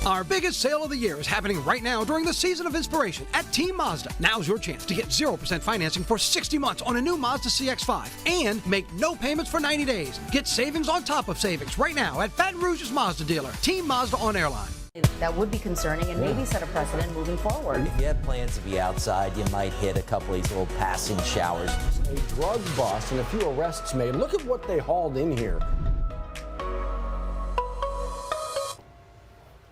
Our biggest sale of the year is happening right now during the Season of Inspiration at Team Mazda. Now's your chance to get 0% financing for 60 months on a new Mazda CX-5 and make no payments for 90 days. Get savings on top of savings right now at Baton Rouge's Mazda dealer, Team Mazda on Airline. That would be concerning and maybe set a precedent moving forward. If you have plans to be outside, you might hit a couple of these little passing showers. A drug bust and a few arrests made. Look at what they hauled in here.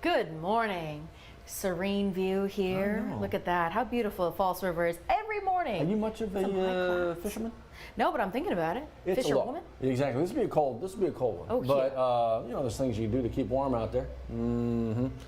Good morning. Serene view here. Look at that. How beautiful Falls River is every morning. Are you much of a fisherman? No, but I'm thinking about it. It's Fisherwoman? Exactly. This would be a cold one. Oh, but you know, there's things you do to keep warm out there.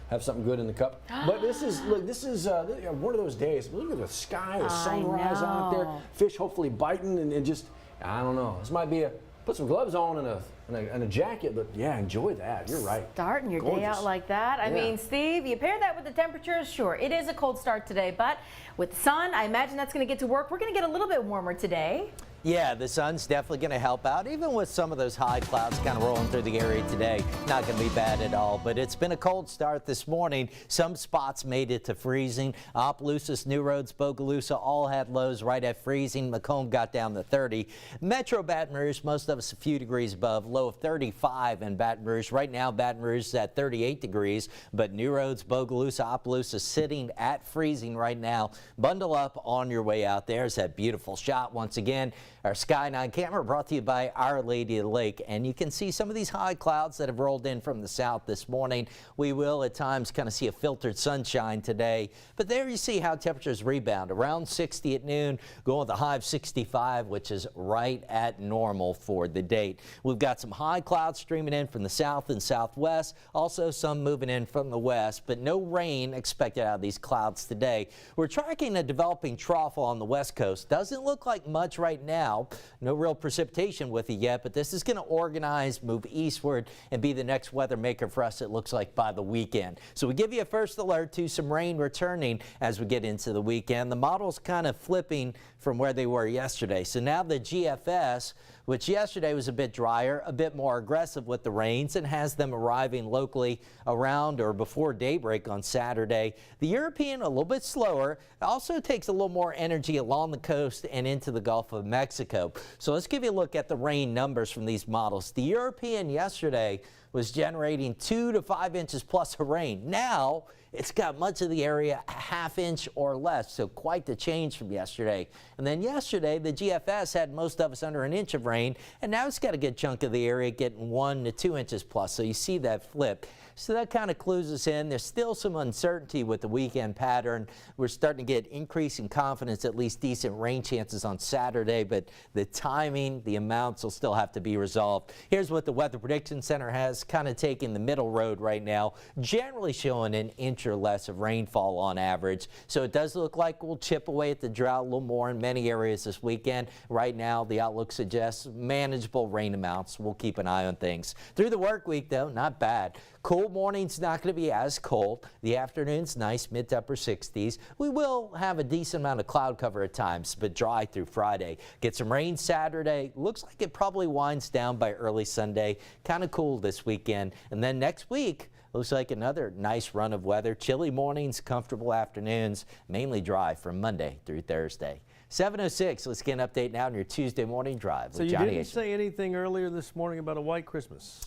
Have something good in the cup. But this is one of those days. Look at the sky, the sunrise out there. Fish hopefully biting and just, I don't know. This might be put some gloves on and a jacket, but yeah, enjoy that. You're right. Starting your day out like that. I mean, Steve, you pair that with the temperatures, sure, it is a cold start today, but with the sun, I imagine that's going to get to work. We're going to get a little bit warmer today. Yeah, the sun's definitely going to help out, even with some of those high clouds kind of rolling through the area today. Not going to be bad at all, but it's been a cold start this morning. Some spots made it to freezing. Opelousas, New Roads, Bogalusa all had lows right at freezing. Macomb got down to 30. Metro Baton Rouge, most of us a few degrees above, low of 35 in Baton Rouge. Right now, Baton Rouge is at 38 degrees, but New Roads, Bogalusa, Opelousas sitting at freezing right now. Bundle up on your way out there. It's that beautiful shot once again. Our Sky 9 camera brought to you by Our Lady of the Lake, and you can see some of these high clouds that have rolled in from the south this morning. We will at times kind of see a filtered sunshine today, but there you see how temperatures rebound around 60 at noon, going with a high of 65, which is right at normal for the date. We've got some high clouds streaming in from the south and southwest, also some moving in from the west, but no rain expected out of these clouds today. We're tracking a developing trough on the west coast. Doesn't look like much right now. No real precipitation with it yet, but this is going to organize, move eastward, and be the next weather maker for us, it looks like, by the weekend. So we give you a first alert to some rain returning as we get into the weekend. The model's kind of flipping from where they were yesterday. So now the GFS, which yesterday was a bit drier, a bit more aggressive with the rains, and has them arriving locally around or before daybreak on Saturday. The European, a little bit slower, also takes a little more energy along the coast and into the Gulf of Mexico. So let's give you a look at the rain numbers from these models. The European yesterday was generating 2 to 5 inches plus of rain. Now it's got much of the area a half inch or less, so quite the change from yesterday. And then yesterday, the GFS had most of us under an inch of rain, and now it's got a good chunk of the area getting 1 to 2 inches plus. So you see that flip. So that kind of clues us in. There's still some uncertainty with the weekend pattern. We're starting to get increasing confidence, at least decent rain chances on Saturday, but the timing, the amounts will still have to be resolved. Here's what the Weather Prediction Center has kind of taken the middle road right now, generally showing an inch or less of rainfall on average. So it does look like we'll chip away at the drought a little more in many areas this weekend. Right now, the outlook suggests manageable rain amounts. We'll keep an eye on things. Through the work week, though, not bad. Cool morning's not going to be as cold. The afternoon's nice, mid to upper 60s. We will have a decent amount of cloud cover at times, but dry through Friday. Get some rain Saturday. Looks like it probably winds down by early Sunday. Kind of cool this weekend. And then next week, looks like another nice run of weather. Chilly mornings, comfortable afternoons, mainly dry from Monday through Thursday. 7:06, let's get an update now on your Tuesday morning drive. So you didn't say anything earlier this morning about a white Christmas?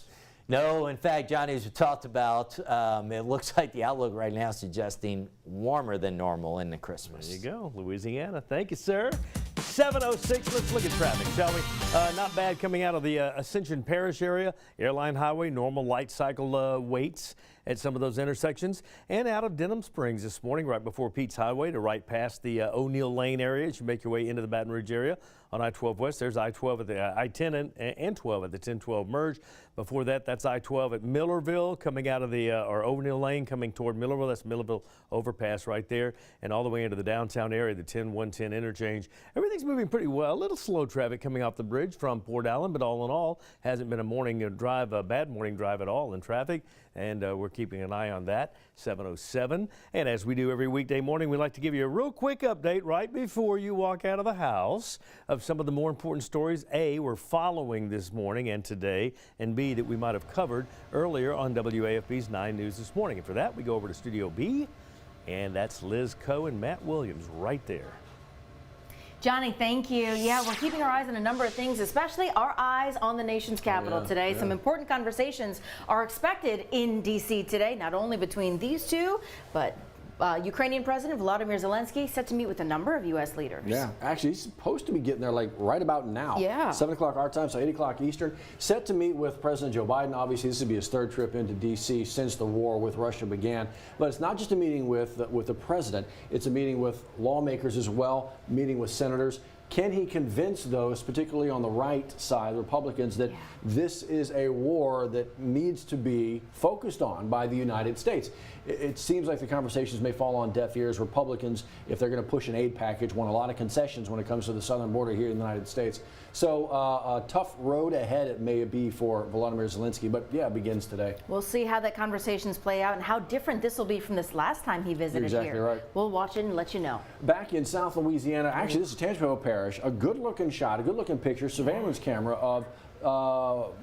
No, in fact, Johnny, as we talked about, it looks like the outlook right now is suggesting warmer than normal in the Christmas. There you go, Louisiana. Thank you, sir. 7:06, let's look at traffic, shall we? Not bad coming out of the Ascension Parish area, Airline Highway, normal light cycle waits at some of those intersections, and out of Denham Springs this morning, right before Pete's Highway, to right past the O'Neill Lane area as you make your way into the Baton Rouge area on I-12 West. There's I-12 at the I-10 and 12 at the 10-12 merge. Before that, that's I-12 at Millerville coming out of the or O'Neill Lane coming toward Millerville. That's Millerville overpass right there, and all the way into the downtown area, the 10-110 interchange. Everything's moving pretty well. A little slow traffic coming off the bridge from Port Allen, but all in all, hasn't been a morning drive, a bad morning drive at all in traffic, and we're keeping an eye on that, 7:07. And as we do every weekday morning, we like to give you a real quick update right before you walk out of the house of some of the more important stories, A, we're following this morning and today, and B, that we might have covered earlier on WAFB's 9 News this morning. And for that, we go over to Studio B, and that's Liz Coe and Matt Williams right there. Johnny, thank you. Yeah, we're keeping our eyes on a number of things, especially our eyes on the nation's capital today. Some important conversations are expected in D.C. today, not only between these two, but Ukrainian President Volodymyr Zelensky set to meet with a number of U.S. leaders. Yeah, actually, he's supposed to be getting there like right about now. Yeah. 7 o'clock our time, so 8 o'clock Eastern. Set to meet with President Joe Biden. Obviously, this would be his 3rd trip into D.C. since the war with Russia began. But it's not just a meeting with the president. It's a meeting with lawmakers as well, meeting with senators. Can he convince those, particularly on the right side, Republicans, that this is a war that needs to be focused on by the United States? It seems like the conversations may fall on deaf ears. Republicans, if they're going to push an aid package, want a lot of concessions when it comes to the southern border here in the United States. So a tough road ahead it may be for Volodymyr Zelensky, but yeah, it begins today. We'll see how that conversations play out and how different this will be from this last time he visited here. Exactly right. We'll watch it and let you know. Back in South Louisiana, actually this is Tangipahoa Parish, a good-looking shot, a good-looking picture, surveillance camera of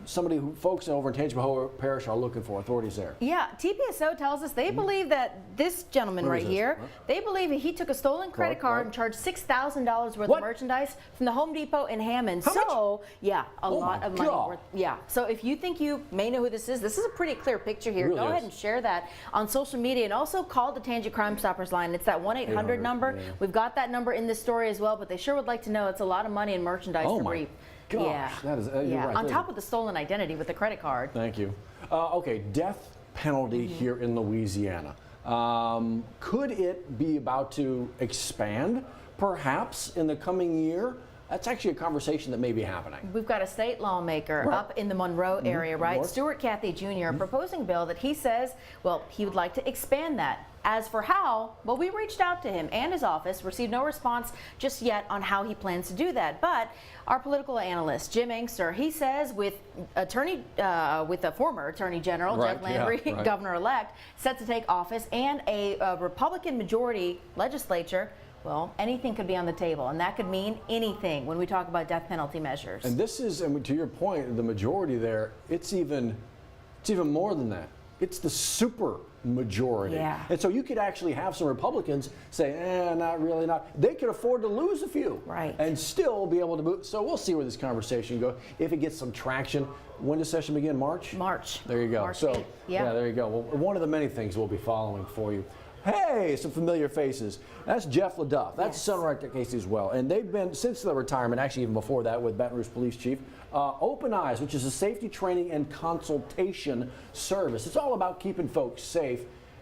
somebody who folks over in Tangipahoa Parish are looking for, authorities there. Yeah, TPSO tells us they believe that this gentleman right here, they believe he took a stolen credit card and charged $6,000 worth of merchandise from the Home Depot in Hammond. Yeah, a lot of money worth. Yeah, so if you think you may know who this is a pretty clear picture here. Go ahead and share that on social media, and also call the Tangi Crime Stoppers line. It's that 1-800 number. Yeah. We've got that number in this story as well, but they sure would like to know. It's a lot of money and merchandise to reap. Gosh, that is, you're right. On top of the stolen identity with the credit card. Thank you. Okay, death penalty here in Louisiana. Could it be about to expand, perhaps, in the coming year? That's actually a conversation that may be happening. We've got a state lawmaker up in the Monroe area, right? Stuart Cathy Jr. proposing a bill that he says, well, he would like to expand that. As for how, well, we reached out to him and his office, received no response just yet on how he plans to do that. But our political analyst, Jim Inkster, he says with a former Attorney General, Jeff Landry, governor-elect, set to take office, and a Republican majority legislature, well, anything could be on the table, and that could mean anything when we talk about death penalty measures. And this is, and to your point, the majority there, it's even more than that. It's the super majority. Yeah. And so you could actually have some Republicans say, not really, not. They could afford to lose a few. Right. And still be able to move. So we'll see where this conversation goes. If it gets some traction. When does session begin? March? March. There you go. March so 8th. yeah, there you go. Well, one of the many things we'll be following for you. Hey, some familiar faces. That's Jeff LaDuff. That's son right there, Casey, as well. And they've been, since the retirement, actually even before that with Baton Rouge Police Chief, Open Eyes, which is a safety training and consultation service. It's all about keeping folks safe.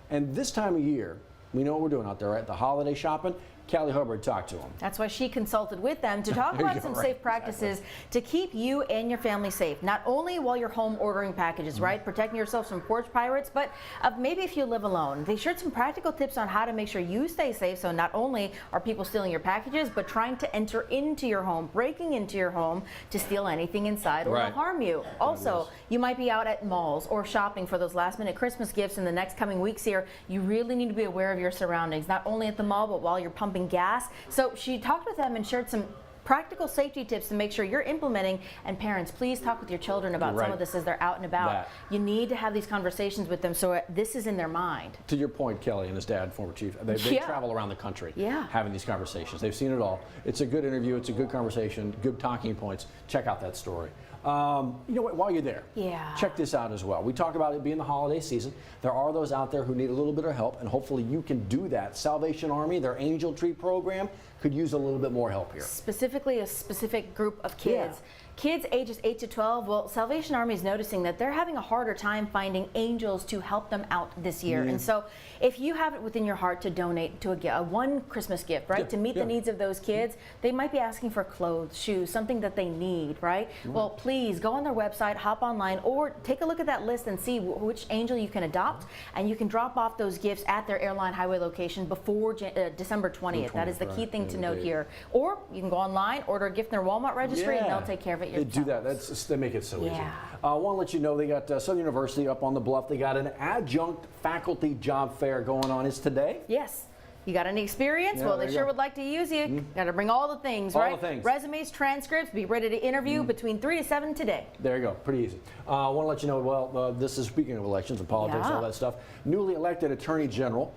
And this time of year, we know what we're doing out there, right? The holiday shopping. Callie Hubbard talked to them. That's why she consulted with them to talk about some safe practices to keep you and your family safe, not only while you're home ordering packages, right? Protecting yourself from porch pirates, but maybe if you live alone. They shared some practical tips on how to make sure you stay safe, so not only are people stealing your packages, but trying to enter into your home, breaking into your home to steal anything inside or to harm you. Also, you might be out at malls or shopping for those last-minute Christmas gifts in the next coming weeks here. You really need to be aware of your surroundings, not only at the mall, but while you're pumping gas. So she talked with them and shared some practical safety tips to make sure you're implementing. And parents, please talk with your children about some of this as they're out and about. You need to have these conversations with them so this is in their mind. To your point, Kelly and his dad, former chief, they travel around the country having these conversations. They've seen it all. It's a good interview. It's a good conversation, good talking points. Check out that story. You know what, while you're there, check this out as well. We talk about it being the holiday season. There are those out there who need a little bit of help, and hopefully you can do that. Salvation Army, their Angel Tree program, could use a little bit more help here. Specifically a specific group of kids. Kids ages 8 to 12, well, Salvation Army is noticing that they're having a harder time finding angels to help them out this year. And so if you have it within your heart to donate to a one Christmas gift, right, to meet the needs of those kids, they might be asking for clothes, shoes, something that they need, right? Well, please go on their website, hop online, or take a look at that list and see which angel you can adopt, and you can drop off those gifts at their Airline Highway location before December 20th. That is the key thing to note here. Or you can go online, order a gift in their Walmart registry, and they'll take care of it it They yourself. do that. They make it so easy. Yeah. I want to let you know they got Southern University up on the bluff. They got an adjunct faculty job fair going on. It's today. Yes. You got any experience? Yeah, well, there they you sure go. would like to use you. Got to bring all the things, All right? the things. Resumes, transcripts, be ready to interview between 3 to 7 today. There you go. Pretty easy. I want to let you know, well, this is speaking of elections and politics and all Yeah. that stuff. Newly elected Attorney General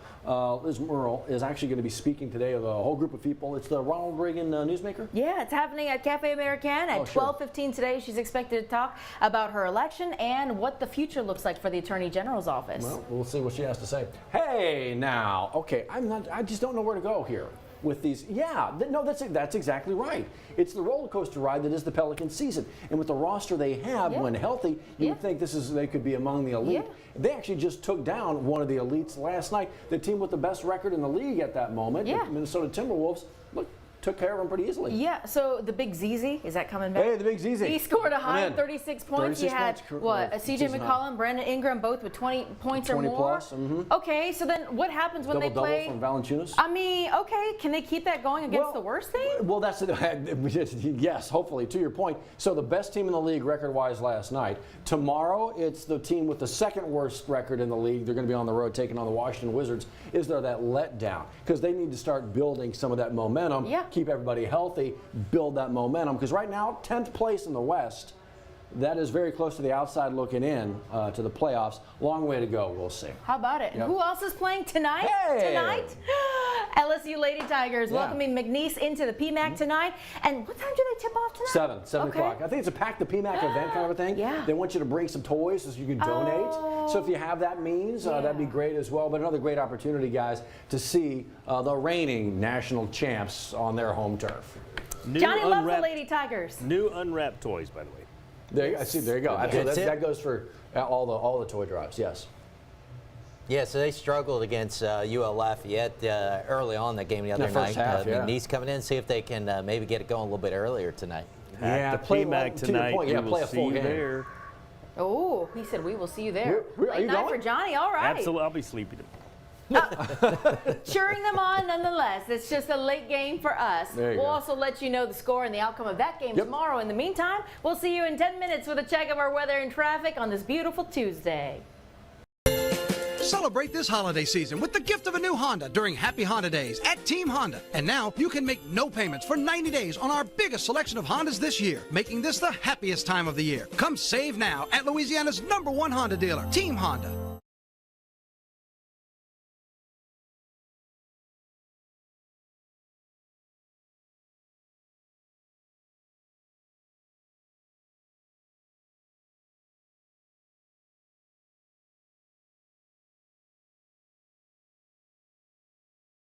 Liz Murrell is actually going to be speaking today of a whole group of people. It's the Ronald Reagan newsmaker. Yeah, it's happening at Cafe American at Oh, sure. 12:15 today. She's expected to talk about her election and what the future looks like for the Attorney General's office. Well, we'll see what she has to say. Hey, now, okay, I just don't know where to go here with these. Yeah, no, that's exactly right. It's the roller coaster ride that is the Pelican season, and with the roster they have, Yeah. when healthy, you would think they could be among the elite. Yeah. They actually just took down one of the elites last night. The team with the best record in the league at that moment, Yeah. the Minnesota Timberwolves, look, took care of them pretty easily. Yeah, so the big ZZ, is that coming back? Hey, the big ZZ. He scored a high I'm of in. 36 points. 36 You had, points, what, correct. CJ Season McCollum, Brandon Ingram, both with 20 points 20 or more? plus, Okay, so then what happens when they Double-double play? from Valanciunas. I mean, okay, can they keep that going against Well, the worst team? Well, that's yes, hopefully, to your point. So the best team in the league record-wise last night. Tomorrow, it's the team with the second worst record in the league. They're going to be on the road taking on the Washington Wizards. Is there that letdown? Because they need to start building some of that momentum, Yeah. keep everybody healthy, build that momentum. Because right now, 10th place in the West. That is very close to the outside looking in to the playoffs. Long way to go, we'll see. How about it? Yep. Who else is playing tonight? Hey! Tonight? LSU Lady Tigers Yeah. welcoming McNeese into the PMAC tonight. And what time do they tip off tonight? 7 Okay. o'clock. I think it's a pack the PMAC event kind of a thing. Yeah. They want you to bring some toys so you can donate. So if you have that means, that'd be great as well. But another great opportunity, guys, to see the reigning national champs on their home turf. New Johnny loves the unwrapped- Lady Tigers. New unwrapped toys, by the way. There you go. Absolutely. That's it. That goes for all the toy drives. Yes. Yeah, so they struggled against UL Lafayette early on in the game the other The first night. half, yeah. McNeese coming in, see if they can maybe get it going a little bit earlier tonight. Yeah, At the play PMAC to your tonight. point, yeah, we play will a see full you game. there. Oh, he said we will see you there. Are Late you night going? for Johnny, all right. Absolutely, I'll be sleepy. Cheering them on nonetheless. It's just a late game for us. There you We'll go. also let you know the score and the outcome of that game Yep. tomorrow. In the meantime, we'll see you in 10 minutes with a check of our weather and traffic on this beautiful Tuesday. Celebrate this holiday season with the gift of a new Honda during Happy Honda Days at Team Honda. And now you can make no payments for 90 days on our biggest selection of Hondas this year, making this the happiest time of the year. Come save now at Louisiana's #1 Honda dealer, Team Honda.